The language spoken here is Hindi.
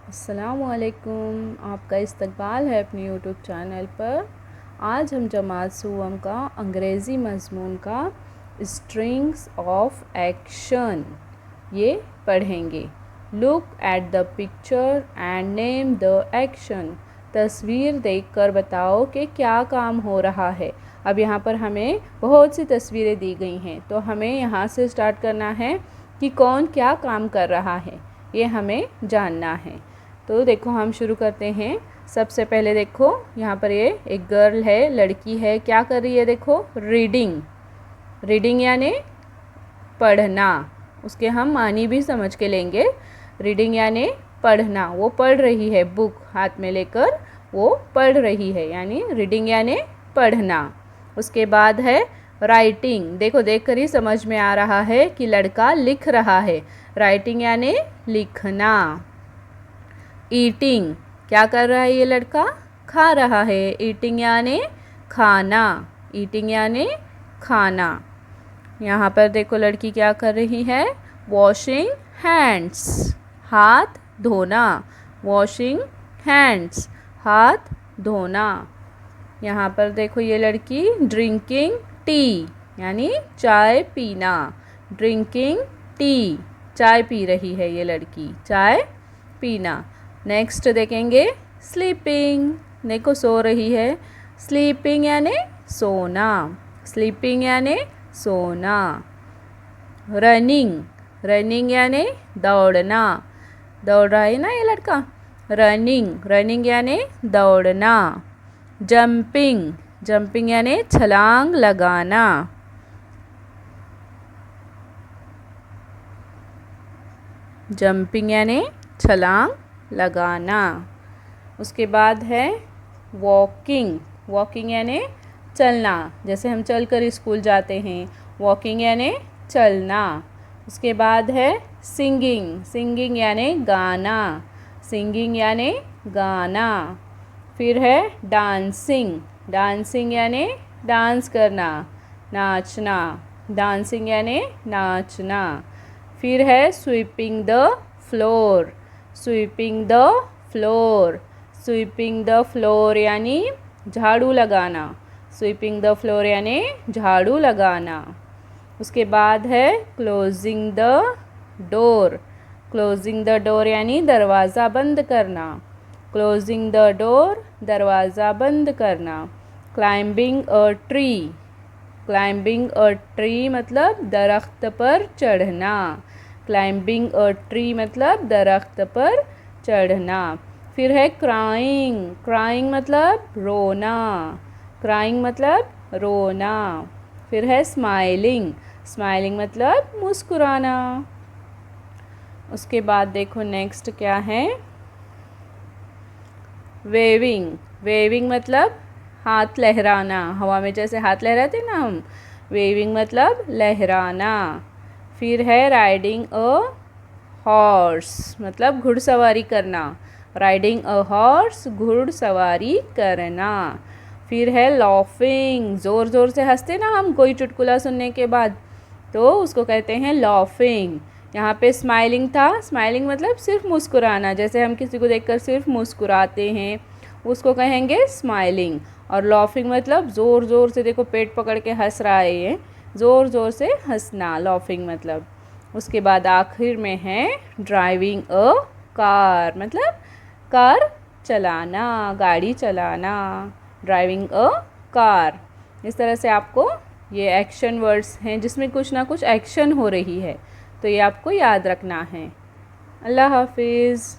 अस्सलामुअलैकुम। आपका इस्तकबाल है अपने यूट्यूब चैनल पर। आज हम जमात सुवम का अंग्रेज़ी मज़मून का स्ट्रिंग्स ऑफ एक्शन ये पढ़ेंगे। Look at the picture and name the action. तस्वीर देखकर बताओ कि क्या काम हो रहा है। अब यहाँ पर हमें बहुत सी तस्वीरें दी गई हैं, तो हमें यहाँ से स्टार्ट करना है कि कौन क्या काम कर रहा है, ये हमें जानना है। तो देखो हम शुरू करते हैं। सबसे पहले देखो यहाँ पर ये एक गर्ल है, लड़की है, क्या कर रही है? देखो रीडिंग। रीडिंग यानी पढ़ना, उसके हम मानी भी समझ के लेंगे। रीडिंग यानी पढ़ना, वो पढ़ रही है, बुक हाथ में लेकर वो पढ़ रही है, यानी रीडिंग यानी पढ़ना। उसके बाद है राइटिंग। देखो देख कर ही समझ में आ रहा है कि लड़का लिख रहा है। राइटिंग यानी लिखना। ईटिंग, क्या कर रहा है ये लड़का? खा रहा है। ईटिंग यानी खाना। ईटिंग यानी खाना। यहाँ पर देखो लड़की क्या कर रही है? वॉशिंग हैंड्स, हाथ धोना। वॉशिंग हैंड्स, हाथ धोना। यहाँ पर देखो ये लड़की ड्रिंकिंग टी, यानी चाय पीना। ड्रिंकिंग टी, चाय पी रही है ये लड़की, चाय पीना। नेक्स्ट देखेंगे स्लीपिंग। देखो सो रही है। स्लीपिंग यानी सोना। स्लीपिंग यानी सोना। रनिंग, रनिंग यानी दौड़ना। दौड़ रहा है ना ये लड़का। रनिंग, रनिंग यानी दौड़ना। जंपिंग, जंपिंग यानी छलांग लगाना। जंपिंग यानी छलांग लगाना। उसके बाद है वॉकिंग। वॉकिंग यानी चलना, जैसे हम चल कर स्कूल जाते हैं। वॉकिंग यानी चलना। उसके बाद है सिंगिंग। सिंगिंग यानी गाना। सिंगिंग यानी गाना। फिर है डांसिंग। डांसिंग यानी डांस करना, नाचना। डांसिंग यानी नाचना। फिर है sweeping the floor. Sweeping the floor. Sweeping the floor यानी झाड़ू लगाना। स्वीपिंग द फ्लोर यानी झाड़ू लगाना। उसके बाद है closing the door. Closing the door यानी दरवाज़ा बंद करना। क्लोजिंग द डोर, दरवाज़ा बंद करना। Climbing a tree. Climbing a tree मतलब दरख्त पर चढ़ना। क्लाइंबिंग अ ट्री मतलब दरख्त पर चढ़ना। फिर है क्राइंग। क्राइंग मतलब रोना। क्राइंग मतलब रोना। फिर है स्माइलिंग। स्माइलिंग मतलब मुस्कुराना। उसके बाद देखो नेक्स्ट क्या है? वेविंग। वेविंग मतलब हाथ लहराना, हवा में जैसे हाथ लहराते ना हम। वेविंग मतलब लहराना। फिर है राइडिंग अ हॉर्स, मतलब घुड़सवारी करना। राइडिंग अ हॉर्स, घुड़सवारी करना। फिर है लॉफिंग। ज़ोर ज़ोर से हंसते ना हम कोई चुटकुला सुनने के बाद, तो उसको कहते हैं लॉफिंग। यहाँ पे स्माइलिंग था। स्माइलिंग मतलब सिर्फ मुस्कुराना, जैसे हम किसी को देखकर सिर्फ मुस्कुराते हैं, उसको कहेंगे स्माइलिंग। और लॉफिंग मतलब ज़ोर ज़ोर से, देखो पेट पकड़ के हंस रहा है ये, ज़ोर ज़ोर से हंसना, लॉफिंग मतलब। उसके बाद आखिर में है ड्राइविंग अ कार, मतलब कार चलाना, गाड़ी चलाना। Driving a car. इस तरह से आपको ये एक्शन वर्ड्स हैं जिसमें कुछ ना कुछ एक्शन हो रही है, तो ये आपको याद रखना है। अल्लाह हाफिज़।